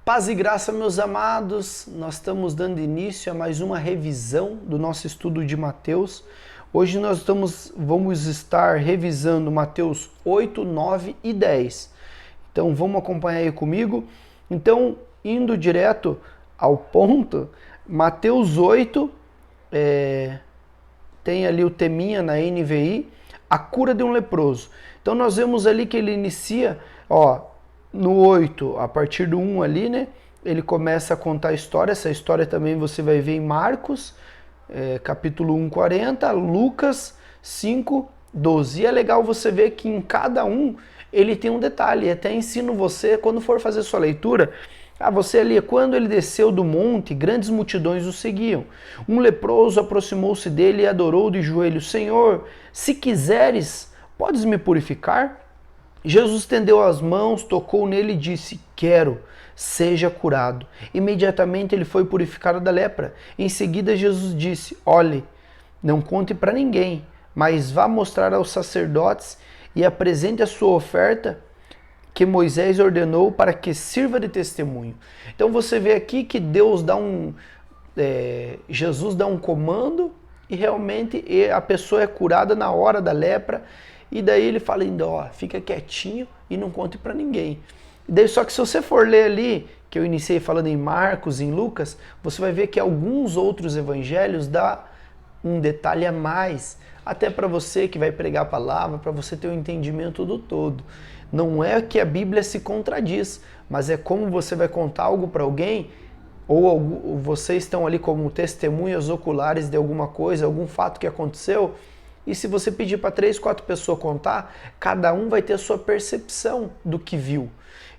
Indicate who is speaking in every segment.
Speaker 1: Paz e graça, meus amados, nós estamos dando início a mais uma revisão do nosso estudo de Mateus. Hoje nós vamos estar revisando Mateus 8, 9 e 10. Então vamos acompanhar aí comigo. Então, indo direto ao ponto, Mateus 8, tem ali o teminha na NVI, a cura de um leproso. Então nós vemos ali que ele inicia, no 8, a partir do 1 ali, né? Ele começa a contar a história. Essa história também você vai ver em Marcos, capítulo 1, 40, Lucas 5, 12. E é legal você ver que em cada um ele tem um detalhe. Até ensino você, quando for fazer sua leitura, você ali, quando ele desceu do monte, grandes multidões o seguiam. Um leproso aproximou-se dele e adorou de joelhos: Senhor, se quiseres, podes me purificar? Jesus estendeu as mãos, tocou nele e disse: quero, seja curado. Imediatamente ele foi purificado da lepra. Em seguida Jesus disse: olhe, não conte para ninguém, mas vá mostrar aos sacerdotes e apresente a sua oferta que Moisés ordenou para que sirva de testemunho. Então você vê aqui que Deus Jesus dá um comando e realmente a pessoa é curada na hora da lepra. E daí ele fala ainda, fica quietinho e não conte para ninguém. E daí, só que se você for ler ali, que eu iniciei falando em Marcos, em Lucas, você vai ver que alguns outros evangelhos dá um detalhe a mais, até para você que vai pregar a palavra, para você ter um entendimento do todo. Não é que a Bíblia se contradiz, mas é como você vai contar algo para alguém, ou vocês estão ali como testemunhas oculares de alguma coisa, algum fato que aconteceu. E se você pedir para 3, 4 pessoas contar, cada um vai ter a sua percepção do que viu.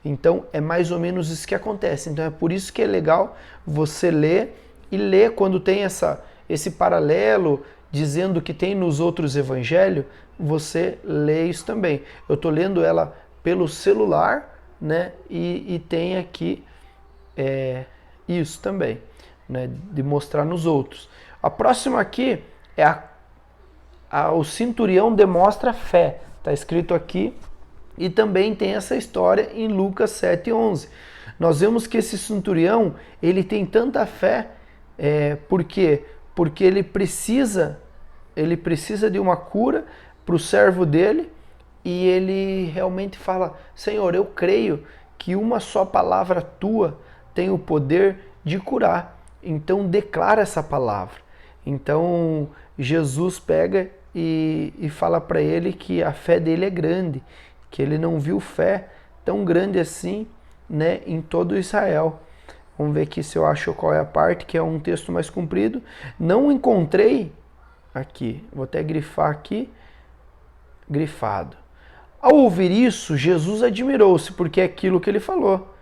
Speaker 1: Então é mais ou menos isso que acontece. Então é por isso que é legal você ler e ler quando tem esse paralelo dizendo que tem nos outros evangelhos, você lê isso também. Eu estou lendo ela pelo celular, né? E tem aqui isso também, né? De mostrar nos outros. A próxima aqui é o centurião demonstra fé, está escrito aqui, e também tem essa história em Lucas 7:11. Nós vemos que esse centurião, ele tem tanta fé, por quê? Porque ele precisa de uma cura para o servo dele, e ele realmente fala: Senhor, eu creio que uma só palavra tua tem o poder de curar, então declara essa palavra. Então Jesus pega e fala para ele que a fé dele é grande, que ele não viu fé tão grande assim, né, em todo Israel. Vamos ver aqui se eu acho qual é a parte, que é um texto mais comprido. Não encontrei aqui, vou até grifar aqui, grifado. Ao ouvir isso, Jesus admirou-se, porque é aquilo que ele falou.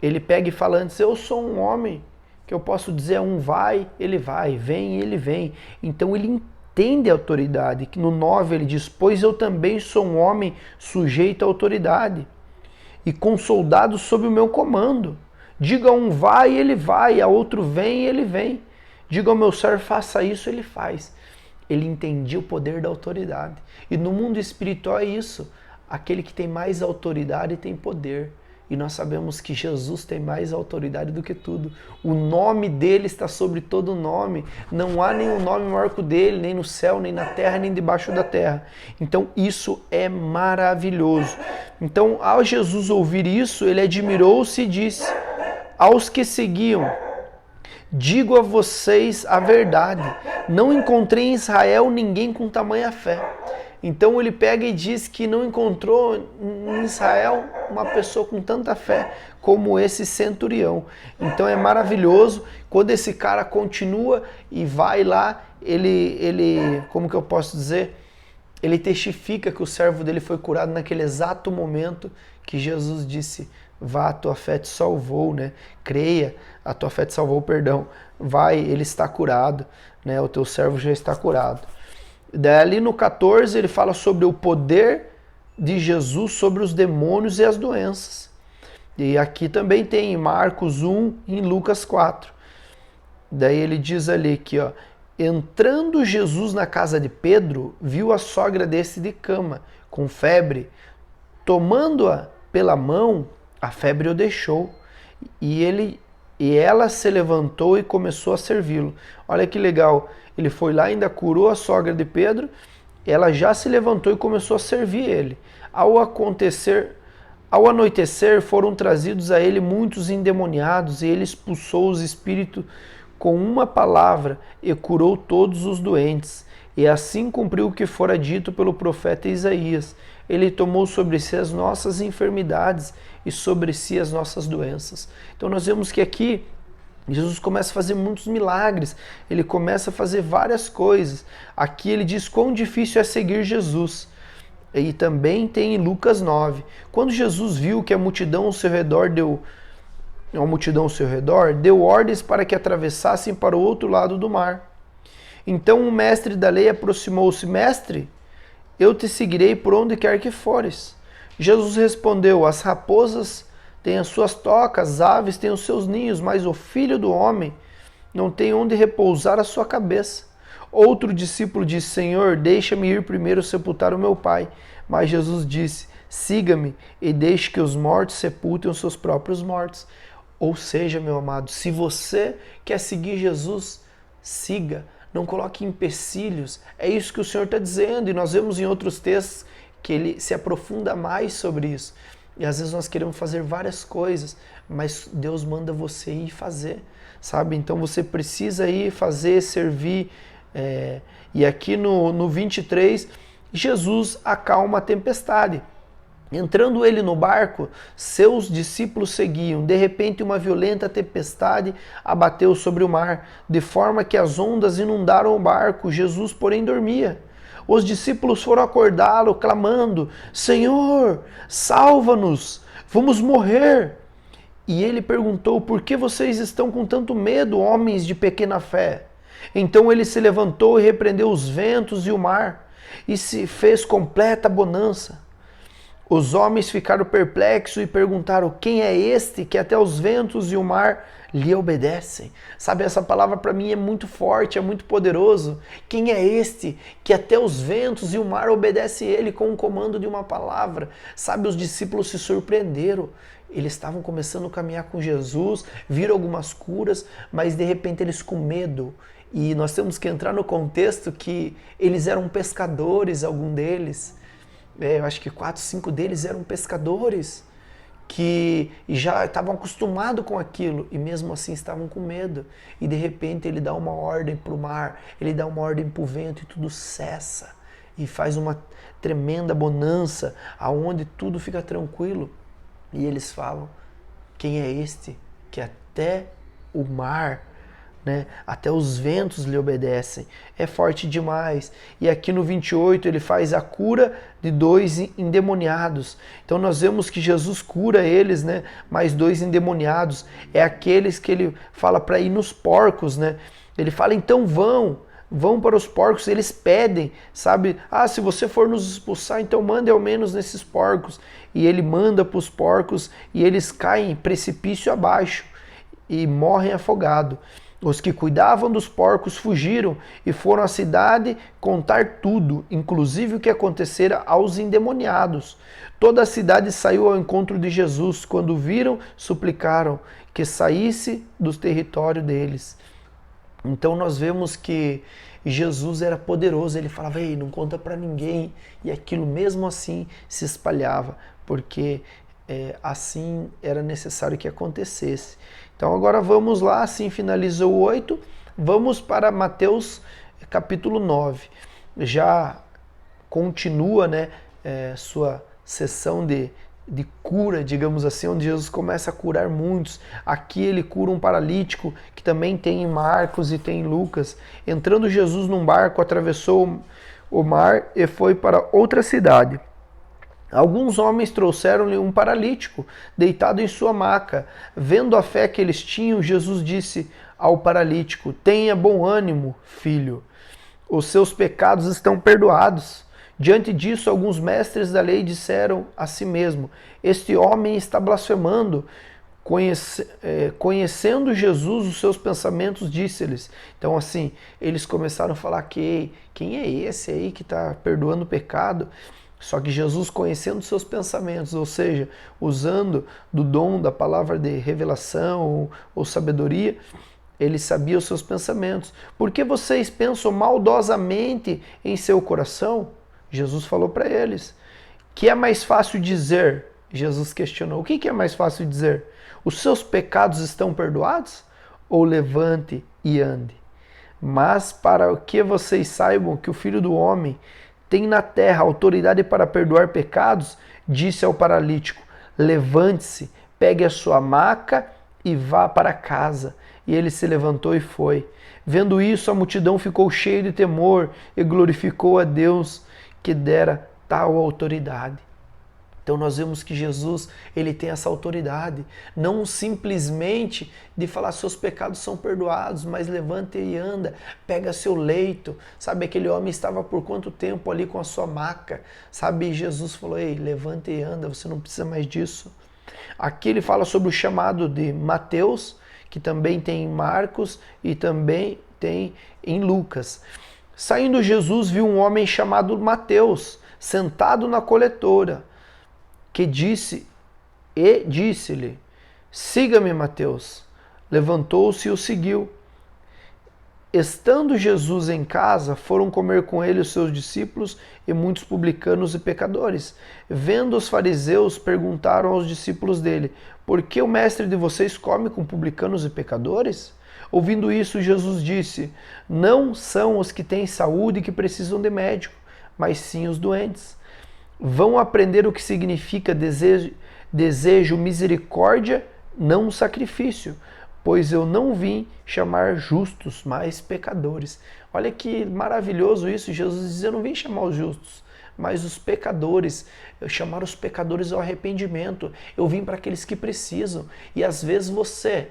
Speaker 1: Ele pega e fala antes: eu sou um homem que eu posso dizer a um vai, ele vai, vem, ele vem. Então ele entende a autoridade, que no 9 ele diz: pois eu também sou um homem sujeito à autoridade, e com soldados sob o meu comando. Diga a um vai, ele vai, a outro vem, ele vem. Diga ao meu servo, faça isso, ele faz. Ele entendia o poder da autoridade. E no mundo espiritual é isso. Aquele que tem mais autoridade tem poder. E nós sabemos que Jesus tem mais autoridade do que tudo. O nome dele está sobre todo nome. Não há nenhum nome maior que o dele, nem no céu, nem na terra, nem debaixo da terra. Então isso é maravilhoso. Então, ao Jesus ouvir isso, ele admirou-se e disse aos que seguiam: digo a vocês a verdade, não encontrei em Israel ninguém com tamanha fé. Então ele pega e diz que não encontrou em Israel uma pessoa com tanta fé como esse centurião. Então é maravilhoso quando esse cara continua e vai lá, ele como que eu posso dizer? Ele testifica que o servo dele foi curado naquele exato momento que Jesus disse: vá, a tua fé te salvou, né? Creia, a tua fé te salvou, perdão. Vai, ele está curado, né? O teu servo já está curado. Daí ali no 14 ele fala sobre o poder de Jesus sobre os demônios e as doenças. E aqui também tem em Marcos 1 e em Lucas 4. Daí ele diz ali que, entrando Jesus na casa de Pedro, viu a sogra desse de cama, com febre. Tomando-a pela mão, a febre o deixou. E ela se levantou e começou a servi-lo. Olha que legal, ele foi lá, ainda curou a sogra de Pedro, ela já se levantou e começou a servir ele. Ao anoitecer, foram trazidos a ele muitos endemoniados, e ele expulsou os espíritos com uma palavra e curou todos os doentes. E assim cumpriu o que fora dito pelo profeta Isaías. Ele tomou sobre si as nossas enfermidades e sobre si as nossas doenças. Então nós vemos que aqui Jesus começa a fazer muitos milagres, ele começa a fazer várias coisas. Aqui ele diz quão difícil é seguir Jesus. E também tem em Lucas 9. Quando Jesus viu que a multidão ao seu redor deu ordens para que atravessassem para o outro lado do mar. Então o mestre da lei aproximou-se: Mestre, eu te seguirei por onde quer que fores. Jesus respondeu: As raposas têm as suas tocas, as aves têm os seus ninhos, mas o Filho do Homem não tem onde repousar a sua cabeça. Outro discípulo disse: Senhor, deixa-me ir primeiro sepultar o meu pai. Mas Jesus disse: Siga-me e deixe que os mortos sepultem os seus próprios mortos. Ou seja, meu amado, se você quer seguir Jesus, siga. Não coloque empecilhos. É isso que o Senhor está dizendo. E nós vemos em outros textos que ele se aprofunda mais sobre isso. E às vezes nós queremos fazer várias coisas, mas Deus manda você ir fazer, sabe? Então você precisa ir fazer, servir. E aqui no 23, Jesus acalma a tempestade. Entrando ele no barco, seus discípulos seguiam. De repente, uma violenta tempestade abateu sobre o mar, de forma que as ondas inundaram o barco. Jesus, porém, dormia. Os discípulos foram acordá-lo, clamando: Senhor, salva-nos, vamos morrer. E ele perguntou: Por que vocês estão com tanto medo, homens de pequena fé? Então ele se levantou e repreendeu os ventos e o mar, e se fez completa bonança. Os homens ficaram perplexos e perguntaram: Quem é este que até os ventos e o mar lhe obedecem? Sabe, essa palavra para mim é muito forte, é muito poderoso. Quem é este que até os ventos e o mar obedecem ele com o comando de uma palavra? Sabe, os discípulos se surpreenderam. Eles estavam começando a caminhar com Jesus, viram algumas curas, mas de repente eles com medo. E nós temos que entrar no contexto que eles eram pescadores, algum deles. Eu acho que 4, 5 deles eram pescadores que já estavam acostumados com aquilo e mesmo assim estavam com medo. E de repente ele dá uma ordem para o mar, ele dá uma ordem para o vento e tudo cessa. E faz uma tremenda bonança, aonde tudo fica tranquilo. E eles falam: Quem é este que até o mar, até os ventos lhe obedecem? É forte demais. E aqui no 28 ele faz a cura de 2 endemoniados. Então nós vemos que Jesus cura eles, mais 2 endemoniados. É aqueles que ele fala para ir nos porcos, Ele fala: então vão para os porcos. Eles pedem, sabe? Se você for nos expulsar, então mande ao menos nesses porcos. E ele manda para os porcos e eles caem precipício abaixo e morrem afogados. Os que cuidavam dos porcos fugiram e foram à cidade contar tudo, inclusive o que acontecera aos endemoniados. Toda a cidade saiu ao encontro de Jesus. Quando viram, suplicaram que saísse do território deles. Então nós vemos que Jesus era poderoso. Ele falava: Ei, não conta para ninguém. E aquilo mesmo assim se espalhava, porque assim era necessário que acontecesse. Então agora vamos lá, assim finaliza o 8, vamos para Mateus capítulo 9. Já continua sua sessão de cura, digamos assim, onde Jesus começa a curar muitos. Aqui ele cura um paralítico, que também tem em Marcos e tem em Lucas. Entrando Jesus num barco, atravessou o mar e foi para outra cidade. Alguns homens trouxeram-lhe um paralítico, deitado em sua maca. Vendo a fé que eles tinham, Jesus disse ao paralítico: Tenha bom ânimo, filho, os seus pecados estão perdoados. Diante disso, alguns mestres da lei disseram a si mesmo: Este homem está blasfemando. Conhecendo Jesus, os seus pensamentos, disse-lhes. Então assim, eles começaram a falar: Quem é esse aí que está perdoando o pecado? Só que Jesus, conhecendo seus pensamentos, ou seja, usando do dom da palavra de revelação ou sabedoria, ele sabia os seus pensamentos. Por que vocês pensam maldosamente em seu coração? Jesus falou para eles. Que é mais fácil dizer? Jesus questionou. O que é mais fácil dizer? Os seus pecados estão perdoados? Ou levante e ande? Mas para que vocês saibam que o Filho do Homem tem na terra autoridade para perdoar pecados, disse ao paralítico, levante-se, pegue a sua maca e vá para casa. E ele se levantou e foi. Vendo isso, a multidão ficou cheia de temor e glorificou a Deus que dera tal autoridade. Então nós vemos que Jesus, ele tem essa autoridade, não simplesmente de falar seus pecados são perdoados, mas levanta e anda, pega seu leito, sabe, aquele homem estava por quanto tempo ali com a sua maca, sabe, Jesus falou, ei, levanta e anda, você não precisa mais disso. Aqui ele fala sobre o chamado de Mateus, que também tem em Marcos e também tem em Lucas. Saindo Jesus viu um homem chamado Mateus, sentado na coletora, que disse-lhe, siga-me, Mateus. Levantou-se e o seguiu. Estando Jesus em casa, foram comer com ele os seus discípulos e muitos publicanos e pecadores. Vendo os fariseus, perguntaram aos discípulos dele, por que o mestre de vocês come com publicanos e pecadores? Ouvindo isso, Jesus disse, não são os que têm saúde que precisam de médico, mas sim os doentes. Vão aprender o que significa desejo misericórdia, não sacrifício, pois eu não vim chamar justos, mas pecadores. Olha que maravilhoso isso, Jesus diz, eu não vim chamar os justos, mas os pecadores, eu chamar os pecadores ao arrependimento, eu vim para aqueles que precisam, e às vezes você,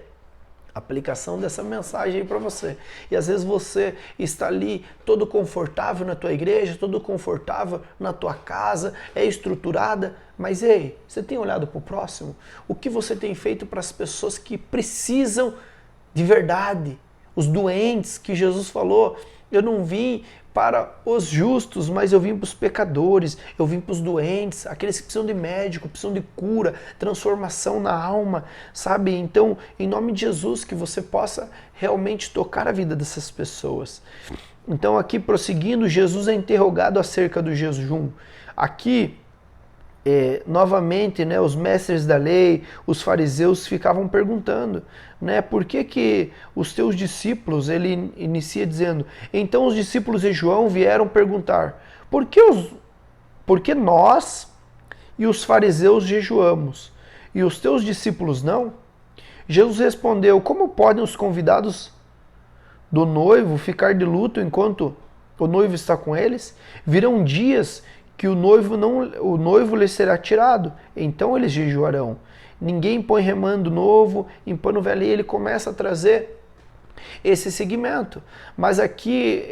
Speaker 1: aplicação dessa mensagem aí para você. E às vezes você está ali todo confortável na tua igreja, todo confortável na tua casa, é estruturada, mas ei, você tem olhado para o próximo? O que você tem feito para as pessoas que precisam de verdade? Os doentes que Jesus falou, eu não vim para os justos, mas eu vim para os pecadores, eu vim para os doentes, aqueles que precisam de médico, precisam de cura, transformação na alma, sabe? Então, em nome de Jesus, que você possa realmente tocar a vida dessas pessoas. Então, aqui prosseguindo, Jesus é interrogado acerca do jejum. Aqui, novamente, né, os mestres da lei, os fariseus ficavam perguntando, né, por que os teus discípulos, ele inicia dizendo, então os discípulos de João vieram perguntar, por que nós e os fariseus jejuamos, e os teus discípulos não? Jesus respondeu, como podem os convidados do noivo ficar de luto enquanto o noivo está com eles? Virão dias que o noivo lhe será tirado, então eles jejuarão. Ninguém põe remando novo em pano velho, e ele começa a trazer esse segmento. Mas aqui,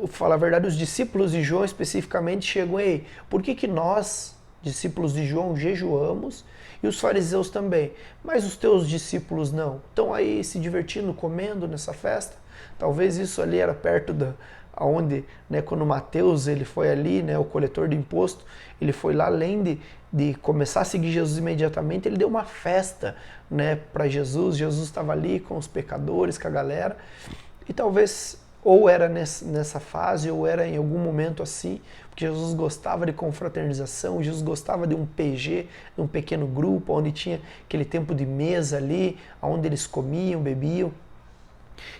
Speaker 1: falar a verdade, os discípulos de João especificamente chegam, ei, por que nós, discípulos de João, jejuamos e os fariseus também, mas os teus discípulos não? Estão aí se divertindo, comendo nessa festa? Talvez isso ali era perto aonde, né, quando Mateus ele foi ali, né, o coletor de imposto, ele foi lá, além de começar a seguir Jesus imediatamente, ele deu uma festa, né, para Jesus. Jesus estava ali com os pecadores, com a galera, e talvez ou era nessa fase, ou era em algum momento assim, porque Jesus gostava de confraternização, Jesus gostava de um PG, de um pequeno grupo, onde tinha aquele tempo de mesa ali, onde eles comiam, bebiam.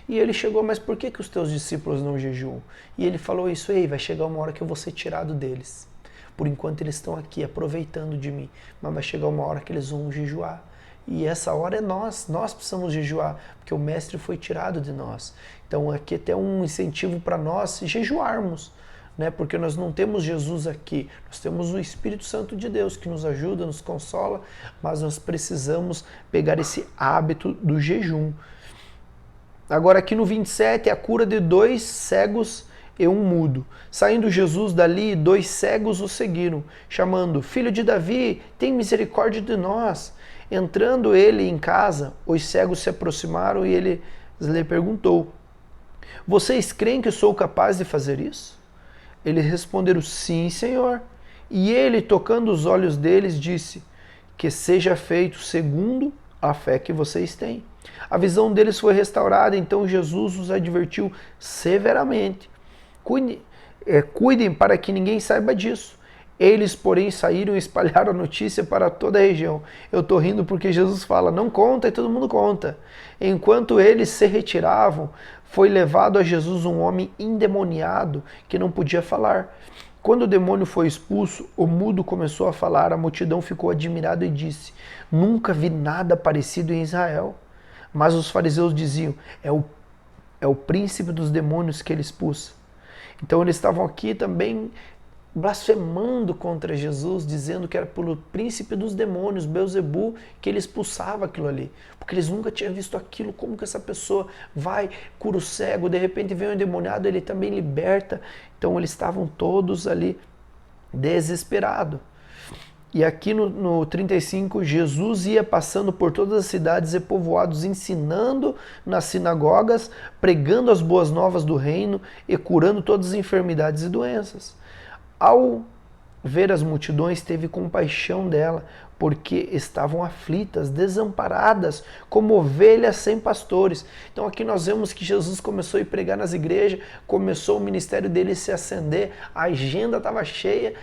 Speaker 1: E ele chegou, mas por que os teus discípulos não jejuam? E ele falou isso, ei, vai chegar uma hora que eu vou ser tirado deles. Por enquanto eles estão aqui aproveitando de mim, mas vai chegar uma hora que eles vão jejuar. E essa hora é nós precisamos jejuar, porque o mestre foi tirado de nós. Então aqui até um incentivo para nós jejuarmos, né? Porque nós não temos Jesus aqui, nós temos o Espírito Santo de Deus que nos ajuda, nos consola, mas nós precisamos pegar esse hábito do jejum. Agora aqui no 27 é a cura de 2 cegos e um mudo. Saindo Jesus dali, 2 cegos o seguiram, chamando, Filho de Davi, tem misericórdia de nós. Entrando ele em casa, os cegos se aproximaram e ele lhe perguntou, vocês creem que sou capaz de fazer isso? Eles responderam, sim, Senhor. E ele, tocando os olhos deles, disse: que seja feito segundo a fé que vocês têm. A visão deles foi restaurada, então Jesus os advertiu severamente. Cuidem para que ninguém saiba disso. Eles, porém, saíram e espalharam a notícia para toda a região. Eu estou rindo porque Jesus fala, não conta, e todo mundo conta. Enquanto eles se retiravam, foi levado a Jesus um homem endemoniado que não podia falar. Quando o demônio foi expulso, o mudo começou a falar, a multidão ficou admirada e disse, nunca vi nada parecido em Israel. Mas os fariseus diziam, é o príncipe dos demônios que ele expulsa. Então eles estavam aqui também blasfemando contra Jesus, dizendo que era pelo príncipe dos demônios, Belzebu, que ele expulsava aquilo ali. Porque eles nunca tinham visto aquilo, como que essa pessoa vai, cura o cego, de repente vem um endemoniado, ele também liberta. Então eles estavam todos ali desesperados. E aqui no 35, Jesus ia passando por todas as cidades e povoados, ensinando nas sinagogas, pregando as boas novas do reino e curando todas as enfermidades e doenças. Ao ver as multidões, teve compaixão dela, porque estavam aflitas, desamparadas, como ovelhas sem pastores. Então aqui nós vemos que Jesus começou a ir pregar nas igrejas, começou o ministério dele a se acender, a agenda estava cheia,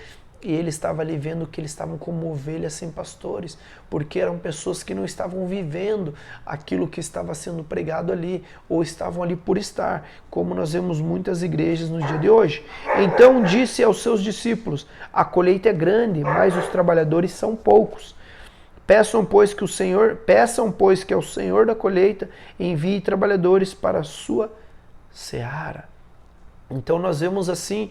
Speaker 1: e ele estava ali vendo que eles estavam como ovelhas sem pastores, porque eram pessoas que não estavam vivendo aquilo que estava sendo pregado ali, ou estavam ali por estar, como nós vemos muitas igrejas no dia de hoje. Então disse aos seus discípulos, a colheita é grande, mas os trabalhadores são poucos. Peçam, pois, que ao Senhor da colheita envie trabalhadores para a sua seara. Então nós vemos assim,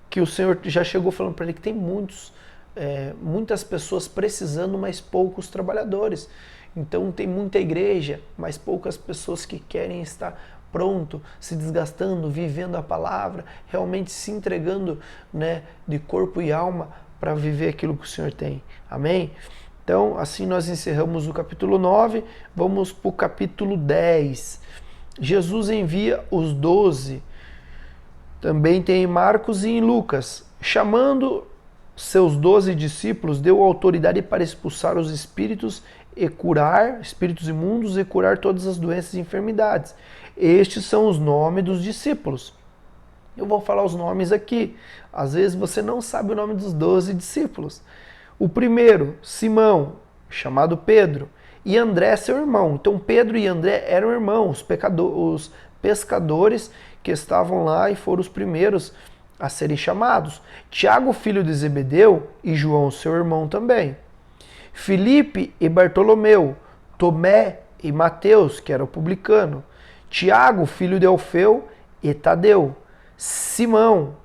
Speaker 1: que o Senhor já chegou falando para ele que tem muitas pessoas precisando, mas poucos trabalhadores. Então tem muita igreja, mas poucas pessoas que querem estar pronto, se desgastando, vivendo a palavra, realmente se entregando, né, de corpo e alma para viver aquilo que o Senhor tem. Amém? Então, assim nós encerramos o capítulo 9, vamos para o capítulo 10. Jesus envia os 12. Também tem em Marcos e em Lucas. Chamando seus 12 discípulos, deu autoridade para expulsar os espíritos e curar, espíritos imundos e curar todas as doenças e enfermidades. Estes são os nomes dos discípulos. Eu vou falar os nomes aqui. Às vezes você não sabe o nome dos 12 discípulos. O primeiro, Simão, chamado Pedro, e André, seu irmão. Então Pedro e André eram irmãos, os pescadores que estavam lá e foram os primeiros a serem chamados. Tiago, filho de Zebedeu, e João, seu irmão também. Filipe e Bartolomeu, Tomé e Mateus, que era o publicano. Tiago, filho de Alfeu, e Tadeu. Simão,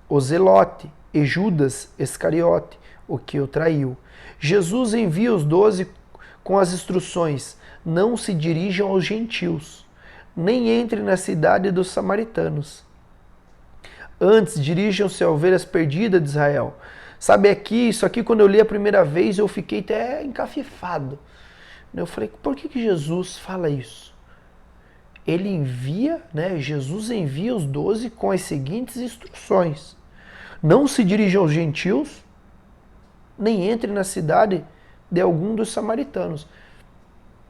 Speaker 1: o Zelote, e Judas Iscariote, o que o traiu. Jesus envia os 12 com as instruções: não se dirijam aos gentios, nem entre na cidade dos samaritanos. Antes, dirijam-se a ovelhas perdidas de Israel. Sabe isso aqui quando eu li a primeira vez, eu fiquei até encafifado. Eu falei, por que Jesus fala isso? Ele envia, né? Jesus envia os 12 com as seguintes instruções: não se dirijam aos gentios, nem entre na cidade de algum dos samaritanos.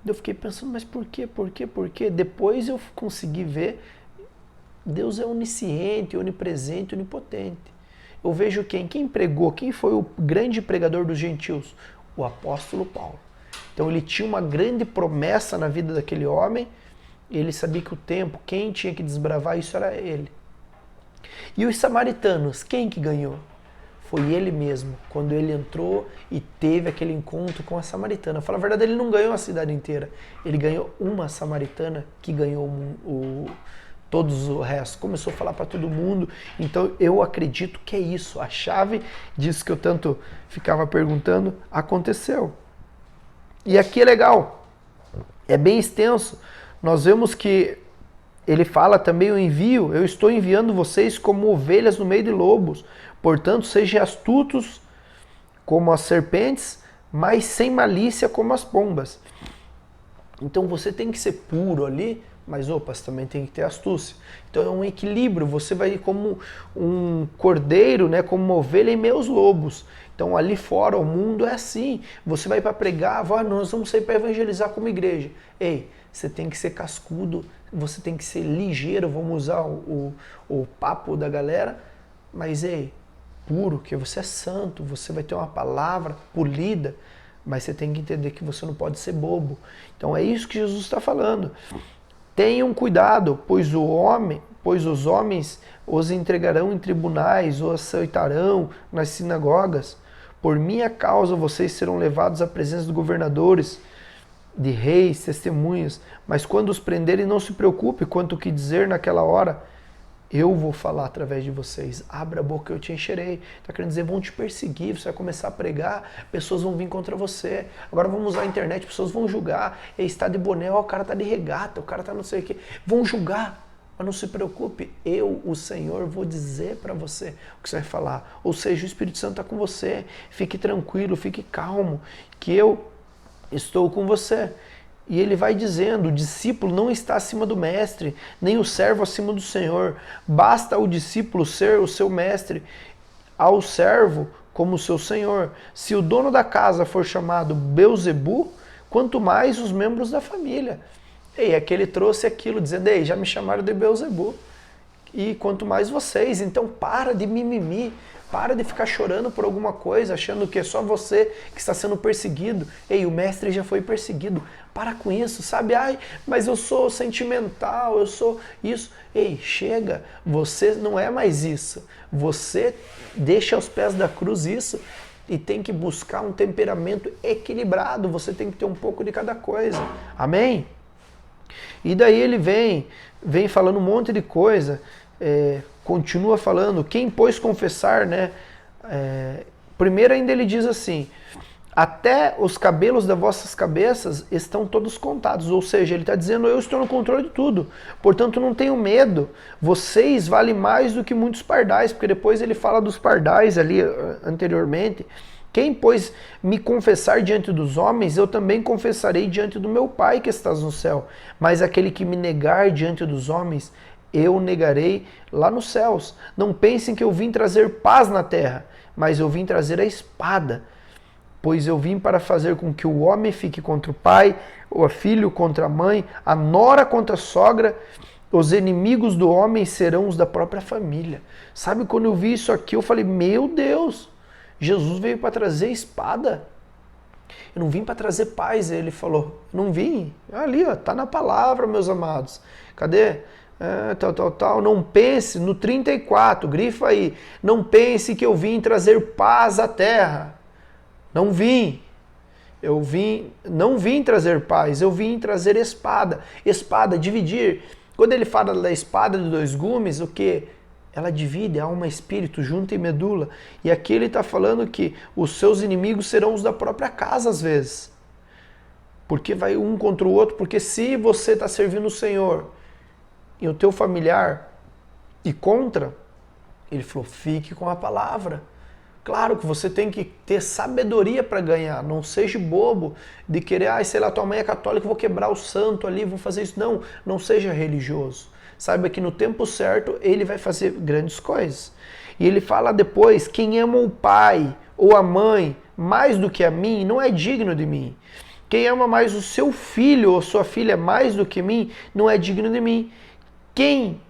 Speaker 1: Eu fiquei pensando, mas por quê? Por quê? Por quê? Depois eu consegui ver, Deus é onisciente, onipresente, onipotente. Eu vejo quem pregou, quem foi o grande pregador dos gentios? O apóstolo Paulo. Então ele tinha uma grande promessa na vida daquele homem, e ele sabia que o tempo, quem tinha que desbravar isso era ele. E os samaritanos, quem que ganhou? Foi ele mesmo, quando ele entrou e teve aquele encontro com a samaritana. Fala a verdade, ele não ganhou a cidade inteira. Ele ganhou uma samaritana que ganhou todos o resto. Começou a falar para todo mundo. Então eu acredito que é isso. A chave disso que eu tanto ficava perguntando aconteceu. E aqui é legal. É bem extenso. Nós vemos que ele fala também o envio. Eu estou enviando vocês como ovelhas no meio de lobos. Portanto, sejam astutos como as serpentes, mas sem malícia como as pombas. Então você tem que ser puro ali Mas opa, você também tem que ter astúcia. Então é um equilíbrio, você vai ir como um cordeiro, né, como uma ovelha em meio aos lobos. Então ali fora o mundo é assim, você vai para pregar, nós vamos sair para evangelizar como igreja. Ei, você tem que ser cascudo, você tem que ser ligeiro, vamos usar o papo da galera, mas ei, puro, que você é santo, você vai ter uma palavra polida, mas você tem que entender que você não pode ser bobo. Então é isso que Jesus está falando. Tenham cuidado, pois os homens os entregarão em tribunais, os aceitarão nas sinagogas. Por minha causa vocês serão levados à presença dos governadores, de reis, testemunhas. Mas quando os prenderem, não se preocupe quanto o que dizer naquela hora. Eu vou falar através de vocês. Abra a boca, eu te encherei. Está querendo dizer, vão te perseguir, você vai começar a pregar, pessoas vão vir contra você. Agora vamos usar a internet, pessoas vão julgar. Ele está de boné, ó, o cara está de regata, o cara está não sei o quê. Vão julgar, mas não se preocupe. Eu, o Senhor, vou dizer para você o que você vai falar. Ou seja, o Espírito Santo está com você. Fique tranquilo, fique calmo, que eu estou com você. E ele vai dizendo, o discípulo não está acima do mestre, nem o servo acima do Senhor. Basta o discípulo ser o seu mestre, ao servo como o seu Senhor. Se o dono da casa for chamado Belzebu, quanto mais os membros da família. E aquele trouxe aquilo, dizendo, ei, já me chamaram de Belzebu. E quanto mais vocês, então para de mimimi. Para de ficar chorando por alguma coisa, achando que é só você que está sendo perseguido. Ei, o mestre já foi perseguido. Para com isso, sabe? Ai, mas eu sou sentimental, eu sou isso. Ei, chega, você não é mais isso. Você deixa aos pés da cruz isso e tem que buscar um temperamento equilibrado. Você tem que ter um pouco de cada coisa. Amém? E daí ele vem falando um monte de coisa. Continua falando, quem pois confessar, né? Primeiro ainda ele diz assim, até os cabelos das vossas cabeças estão todos contados, ou seja, ele está dizendo, eu estou no controle de tudo, portanto não tenho medo, vocês valem mais do que muitos pardais, porque depois ele fala dos pardais ali anteriormente, quem pois me confessar diante dos homens, eu também confessarei diante do meu Pai que estás no céu, mas aquele que me negar diante dos homens, eu negarei lá nos céus. Não pensem que eu vim trazer paz na terra, mas eu vim trazer a espada. Pois eu vim para fazer com que o homem fique contra o pai, o filho contra a mãe, a nora contra a sogra. Os inimigos do homem serão os da própria família. Sabe, quando eu vi isso aqui, eu falei, meu Deus, Jesus veio para trazer espada. Eu não vim para trazer paz, ele falou. Não vim. Ali, ó, tá na palavra, meus amados. Cadê? Não pense, no 34, grifa aí, não pense que eu vim trazer paz à terra. Não vim. Não vim trazer paz, eu vim trazer espada. Espada, dividir. Quando ele fala da espada de dois gumes, o que? Ela divide alma e espírito, junta e medula. E aqui ele está falando que os seus inimigos serão os da própria casa às vezes. Porque vai um contra o outro, porque se você está servindo o Senhor e o teu familiar e contra, ele falou, fique com a palavra. Claro que você tem que ter sabedoria para ganhar, não seja bobo de querer, sei lá, tua mãe é católica, vou quebrar o santo ali, vou fazer isso. Não seja religioso. Saiba que no tempo certo ele vai fazer grandes coisas. E ele fala depois, quem ama o pai ou a mãe mais do que a mim, não é digno de mim. Quem ama mais o seu filho ou sua filha mais do que mim, não é digno de mim. Quem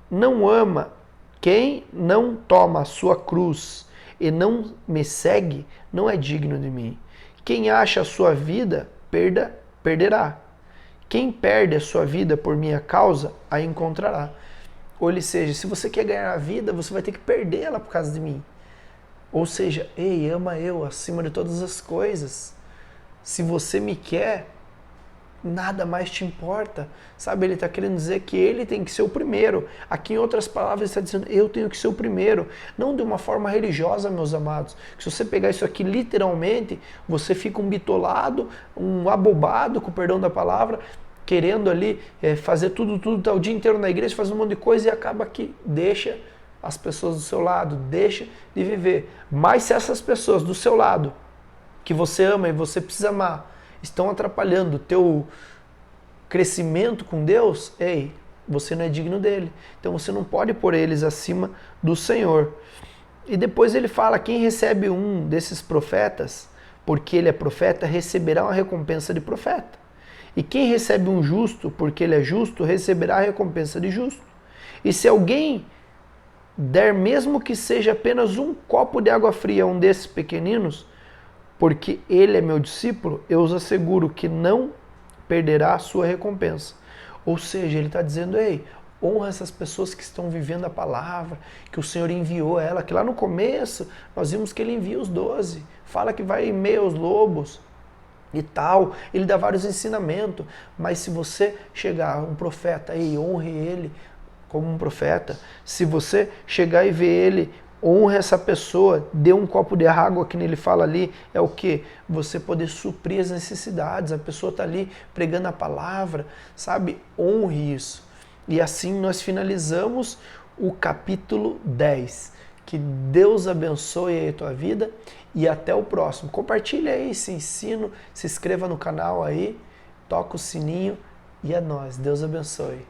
Speaker 1: não ama, quem não toma a sua cruz e não me segue, não é digno de mim. Quem acha a sua vida, perderá. Quem perde a sua vida por minha causa, a encontrará. Ou seja, se você quer ganhar a vida, você vai ter que perder ela por causa de mim. Ou seja, ei, ama eu acima de todas as coisas. Se você me quer, nada mais te importa. Sabe, ele está querendo dizer que ele tem que ser o primeiro. Aqui, em outras palavras, ele está dizendo, eu tenho que ser o primeiro. Não de uma forma religiosa, meus amados. Se você pegar isso aqui literalmente, você fica um bitolado, um abobado, com o perdão da palavra, querendo ali fazer tudo, tá o dia inteiro na igreja, faz um monte de coisa e acaba que deixa as pessoas do seu lado, deixa de viver. Mas se essas pessoas do seu lado, que você ama e você precisa amar, estão atrapalhando crescimento com Deus, ei, você não é digno dele. Então você não pode pôr eles acima do Senhor. E depois ele fala, quem recebe um desses profetas, porque ele é profeta, receberá uma recompensa de profeta. E quem recebe um justo, porque ele é justo, receberá a recompensa de justo. E se alguém der, mesmo que seja apenas um copo de água fria a um desses pequeninos, porque ele é meu discípulo, eu os asseguro que não perderá a sua recompensa. Ou seja, ele está dizendo, ei, honra essas pessoas que estão vivendo a palavra, que o Senhor enviou ela, que lá no começo nós vimos que ele envia os 12, fala que vai em meio aos lobos e tal, ele dá vários ensinamentos, mas se você chegar um profeta aí, honre ele como um profeta, se você chegar e ver ele, honra essa pessoa, dê um copo de água, que ele fala ali, é o que? Você poder suprir as necessidades, a pessoa está ali pregando a palavra, sabe? Honre isso. E assim nós finalizamos o capítulo 10. Que Deus abençoe aí a tua vida e até o próximo. Compartilha aí esse ensino, se inscreva no canal aí, toca o sininho e é nóis. Deus abençoe.